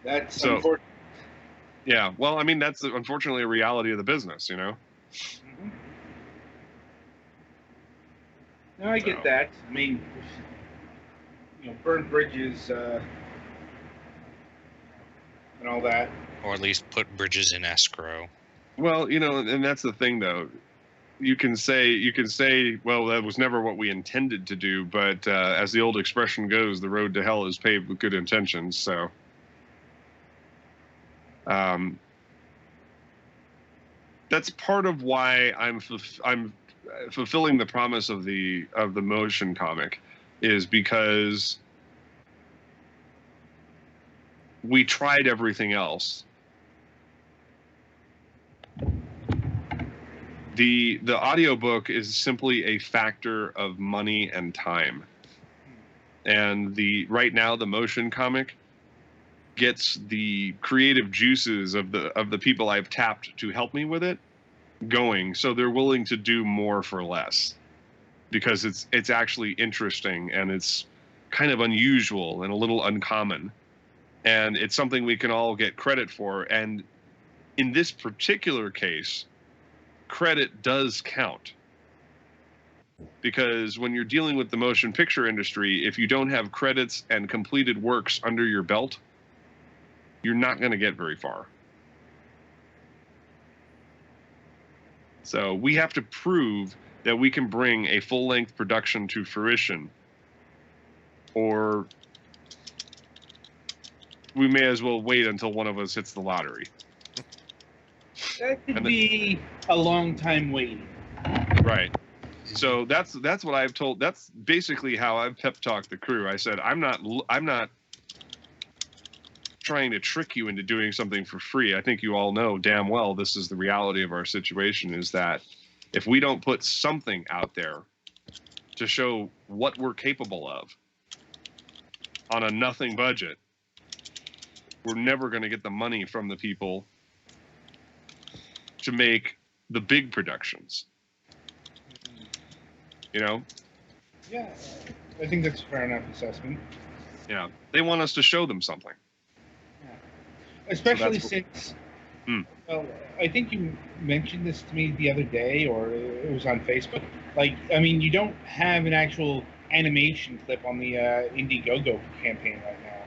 That's so, unfortunate. Yeah, well, I mean, that's unfortunately a reality of the business, Mm-hmm. No, I get that. I mean, burn bridges and all that. Or at least put bridges in escrow. Well, and that's the thing, though. You can say, well, that was never what we intended to do, but as the old expression goes, the road to hell is paved with good intentions. So, that's part of why I'm fulfilling the promise of the motion comic, is because we tried everything else. The audiobook is simply a factor of money and time. And right now the motion comic gets the creative juices of the people I've tapped to help me with it going, so they're willing to do more for less, because it's actually interesting, and it's kind of unusual and a little uncommon, and it's something we can all get credit for. And in this particular case, credit does count, because when you're dealing with the motion picture industry, if you don't have credits and completed works under your belt, you're not going to get very far. So we have to prove that we can bring a full-length production to fruition, or we may as well wait until one of us hits the lottery. That could be a long time waiting. Right. So that's what I've told. That's basically how I've pep talked the crew. I said, I'm not trying to trick you into doing something for free. I think you all know damn well this is the reality of our situation, is that if we don't put something out there to show what we're capable of on a nothing budget, we're never going to get the money from the people to make the big productions. Yeah, I think that's a fair enough assessment. Yeah, they want us to show them something. Yeah. Especially since, well, I think you mentioned this to me the other day, or it was on Facebook. You don't have an actual animation clip on the Indiegogo campaign right now.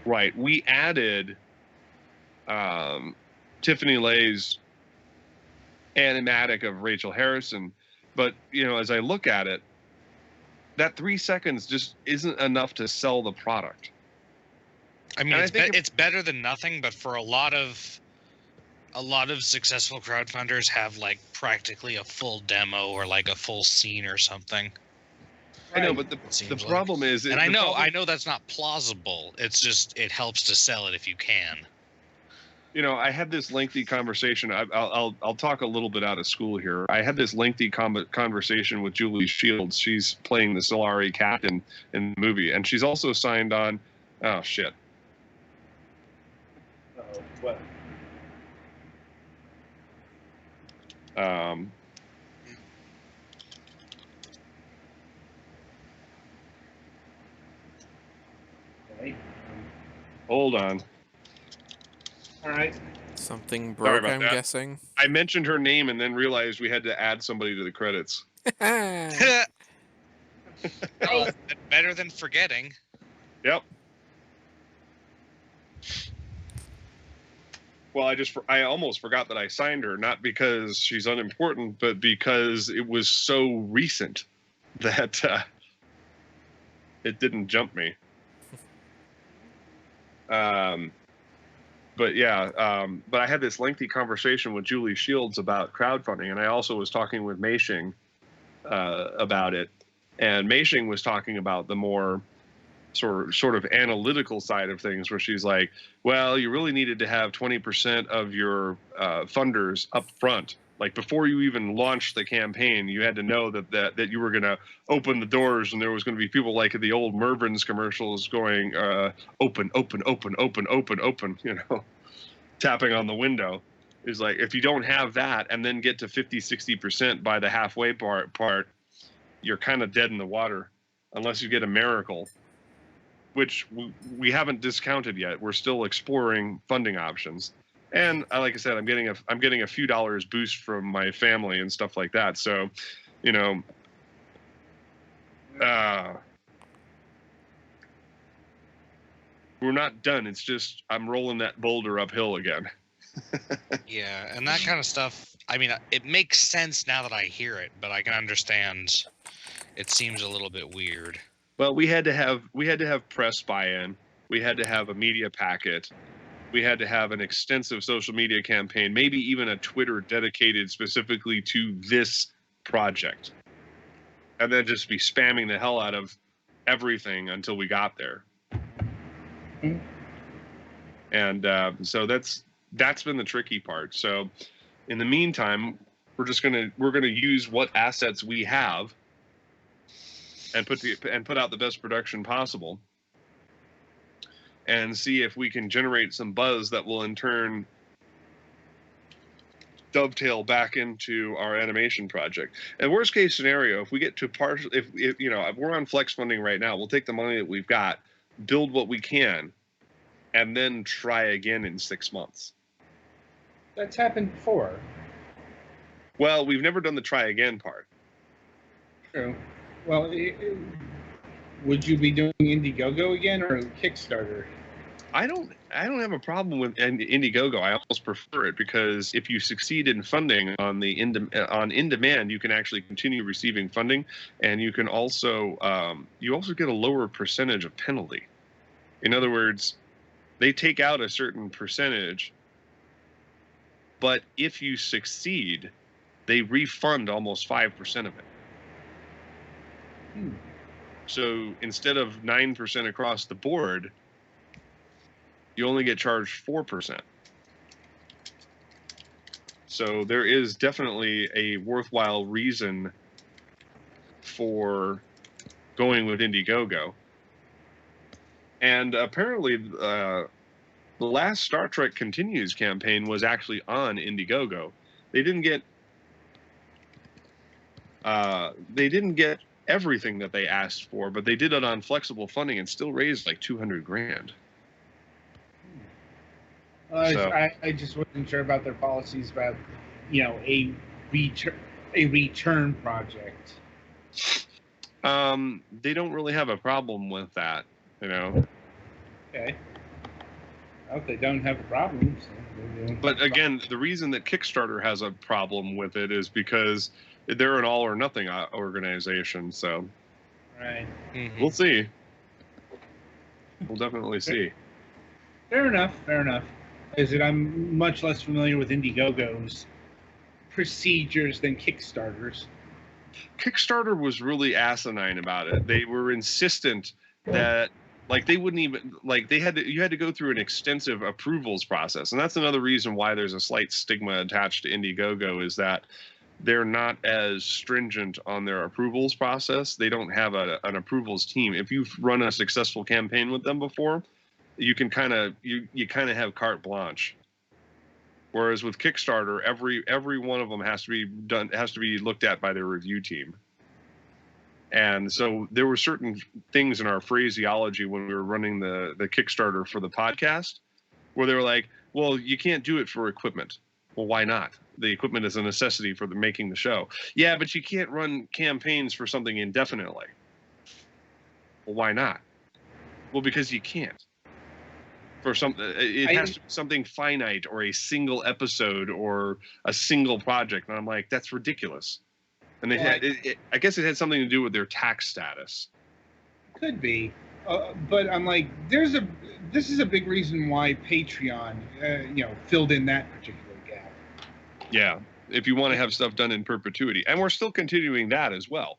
Right. We added Tiffany Lay's animatic of Rachel Harrison, but as I look at it, that 3 seconds just isn't enough to sell the product. I mean, it's better than nothing, but for a lot of successful crowdfunders have practically a full demo or a full scene or something. I know, but the problem is, and I know that's not plausible. It's just, it helps to sell it if you can. I had this lengthy conversation. I'll talk a little bit out of school here. I had this lengthy conversation with Julie Shields. She's playing the Solari captain in the movie, and she's also signed on. Oh shit. What? Okay. Hold on. All right. Something broke, I'm that. guessing. I mentioned her name and then realized we had to add somebody to the credits. Oh, better than forgetting. Yep. Well, I almost forgot that I signed her, not because she's unimportant, but because it was so recent that it didn't jump me. But yeah, but I had this lengthy conversation with Julie Shields about crowdfunding, and I also was talking with Mei Xing about it. And Mei Xing was talking about the more sort of analytical side of things, where she's like, well, you really needed to have 20% of your funders up front. Before you even launched the campaign, you had to know that you were going to open the doors, and there was going to be people like the old Mervin's commercials going, open, open, open, open, open, open, tapping on the window. Is if you don't have that and then get to 50, 60% by the halfway part, you're kind of dead in the water, unless you get a miracle, which we haven't discounted yet. We're still exploring funding options. And like I said, I'm getting a few dollars boost from my family and stuff like that. So, We're not done. It's just I'm rolling that boulder uphill again. Yeah, and that kind of stuff. I mean, it makes sense now that I hear it, but I can understand. It seems a little bit weird. Well, we had to have press buy-in. We had to have a media packet. We had to have an extensive social media campaign, maybe even a Twitter dedicated specifically to this project. And then just be spamming the hell out of everything until we got there. Mhm. And so that's been the tricky part. So in the meantime, we're gonna use what assets we have and put out the best production possible, and see if we can generate some buzz that will in turn dovetail back into our animation project. And worst case scenario, if we get to partial, if if we're on flex funding right now, we'll take the money that we've got, build what we can, and then try again in 6 months. That's happened before. Well, we've never done the try again part. True. Well, would you be doing Indiegogo again or Kickstarter? I don't have a problem with Indiegogo. I almost prefer it because if you succeed in funding on the in demand, you can actually continue receiving funding, and you can also get a lower percentage of penalty. In other words, they take out a certain percentage, but if you succeed, they refund almost 5% of it. So instead of 9% across the board, you only get charged 4%. So there is definitely a worthwhile reason for going with Indiegogo. And apparently, the last Star Trek Continues campaign was actually on Indiegogo. They didn't get everything that they asked for, but they did it on flexible funding and still raised like $200,000. I just wasn't sure about their policies about, a return project. They don't really have a problem with that, Okay. Well, if they don't have a problem. But again, the reason that Kickstarter has a problem with it is because they're an all or nothing organization. So, right. Mm-hmm. We'll see. We'll definitely see. Fair enough. Is that I'm much less familiar with Indiegogo's procedures than Kickstarter's. Kickstarter was really asinine about it. They were insistent that they wouldn't even you had to go through an extensive approvals process. And that's another reason why there's a slight stigma attached to Indiegogo, is that they're not as stringent on their approvals process. They don't have an approvals team. If you've run a successful campaign with them before, you can kind of have carte blanche. Whereas with Kickstarter, every one of them has to be looked at by their review team. And so there were certain things in our phraseology when we were running the Kickstarter for the podcast where they were like, well, you can't do it for equipment. Well, why not? The equipment is a necessity for making the show. Yeah, but you can't run campaigns for something indefinitely. Well, why not? Well, because you can't. It has to be something finite or a single episode or a single project. And I'm like, that's ridiculous. And I guess it had something to do with their tax status. Could be. But I'm like, this is a big reason why Patreon, filled in that particular gap. Yeah. If you want to have stuff done in perpetuity. And we're still continuing that as well.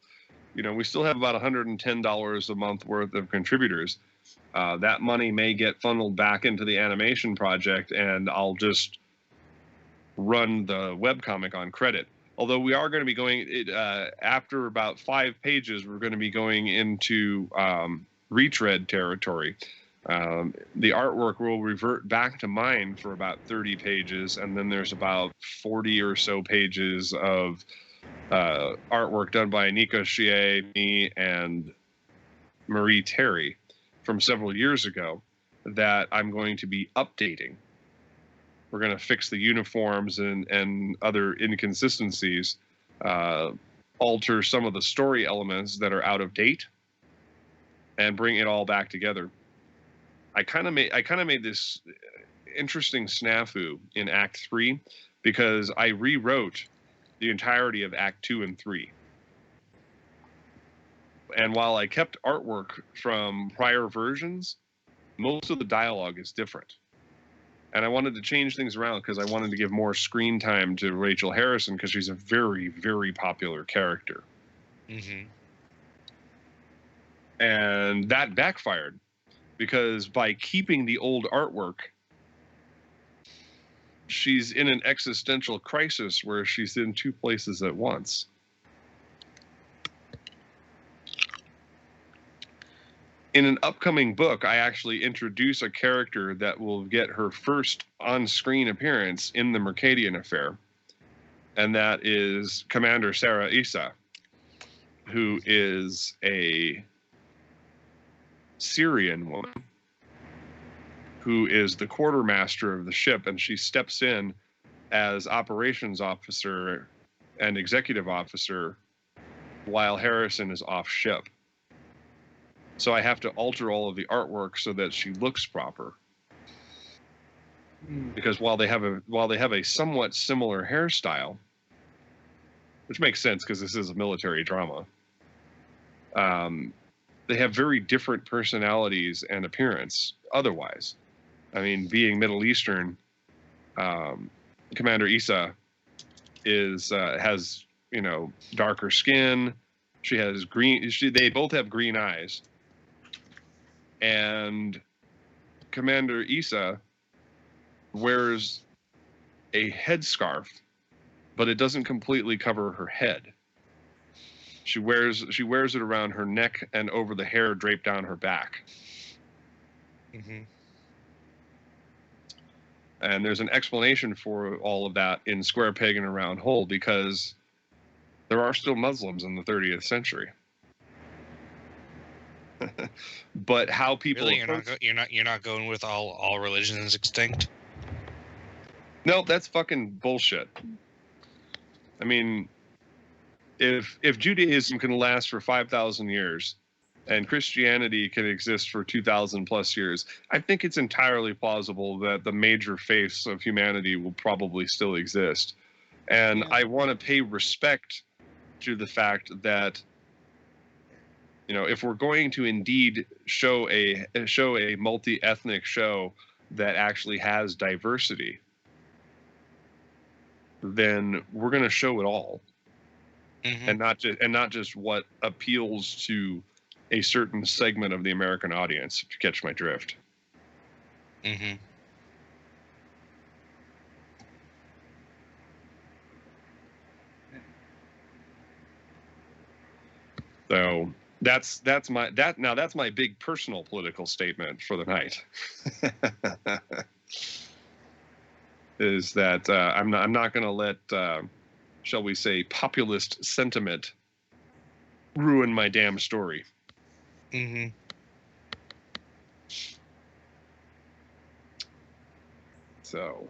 We still have about $110 a month worth of contributors. That money may get funneled back into the animation project, and I'll just run the webcomic on credit. Although we are going to be going, after about 5 pages, we're going to be going into retread territory. The artwork will revert back to mine for about 30 pages, and then there's about 40 or so pages of artwork done by Nico Chie, me, and Marie Terry from several years ago that I'm going to be updating. We're going to fix the uniforms and other inconsistencies, alter some of the story elements that are out of date, and bring it all back together. I kind of made this interesting snafu in Act 3 because I rewrote the entirety of Act 2 and 3. And while I kept artwork from prior versions, most of the dialogue is different. And I wanted to change things around because I wanted to give more screen time to Rachel Harrison because she's a very, very popular character. Mm-hmm. And that backfired because by keeping the old artwork, she's in an existential crisis where she's in two places at once. In an upcoming book, I actually introduce a character that will get her first on-screen appearance in the Mercadian Affair, and that is Commander Sarah Issa, who is a Syrian woman who is the quartermaster of the ship, and she steps in as operations officer and executive officer while Harrison is off ship. So I have to alter all of the artwork so that she looks proper. Because while they have a somewhat similar hairstyle, which makes sense because this is a military drama, they have very different personalities and appearance otherwise. I mean, being Middle Eastern, Commander Issa has darker skin. She has green. They both have green eyes. And Commander Issa wears a headscarf, but it doesn't completely cover her head. She wears it around her neck and over the hair draped down her back. Mm-hmm. And there's an explanation for all of that in Square Peg in a Round Hole because there are still Muslims in the 30th century. But how people Really, you're not going with all religions extinct? No, that's fucking bullshit. I mean, if Judaism can last for 5,000 years and Christianity can exist for 2,000 plus years, I think it's entirely plausible that the major faiths of humanity will probably still exist. And I want to pay respect to the fact that if we're going to indeed show a multi-ethnic show that actually has diversity, then we're going to show it all, and not just what appeals to a certain segment of the American audience. If you catch my drift. Mm-hmm. So that's my big personal political statement for the night. Is that I'm not going to let shall we say populist sentiment ruin my damn story. Mm-hmm. So,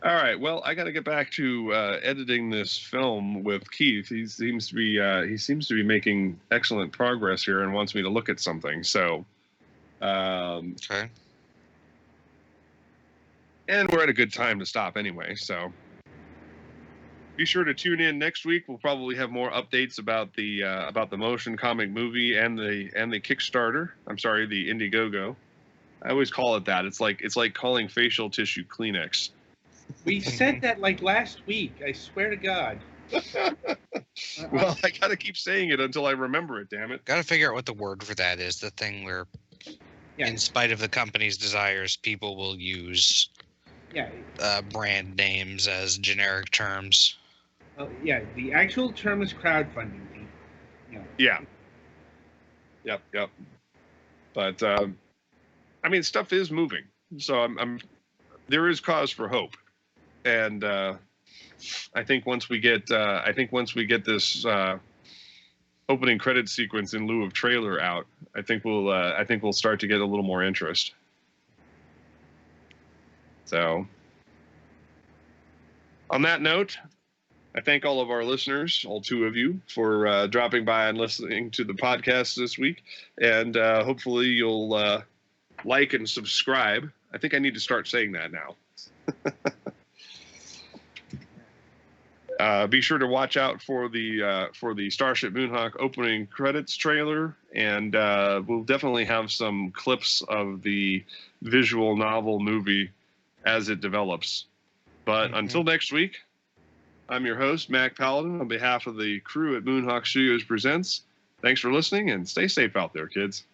all right. Well, I got to get back to editing this film with Keith. He seems to be making excellent progress here and wants me to look at something. So, Okay. And we're at a good time to stop anyway. So, be sure to tune in next week. We'll probably have more updates about the motion comic movie and the Kickstarter. I'm sorry, the Indiegogo. I always call it that. It's like calling facial tissue Kleenex. We said that like last week. I swear to God. Well, I gotta keep saying it until I remember it. Damn it! Got to figure out what the word for that is. The thing where, in spite of the company's desires, people will use brand names as generic terms. The actual term is crowdfunding. Yeah. Yep. But I mean, stuff is moving, so there is cause for hope, and I think once we get this opening credit sequence in lieu of trailer out, I think we'll start to get a little more interest. So, on that note, I thank all of our listeners, all 2 of you, for dropping by and listening to the podcast this week. And hopefully you'll like and subscribe. I think I need to start saying that now. Be sure to watch out for the Starship Moonhawk opening credits trailer, and we'll definitely have some clips of the visual novel movie as it develops. But until next week, I'm your host, Mac Paladin, on behalf of the crew at Moonhawk Studios Presents. Thanks for listening, and stay safe out there, kids.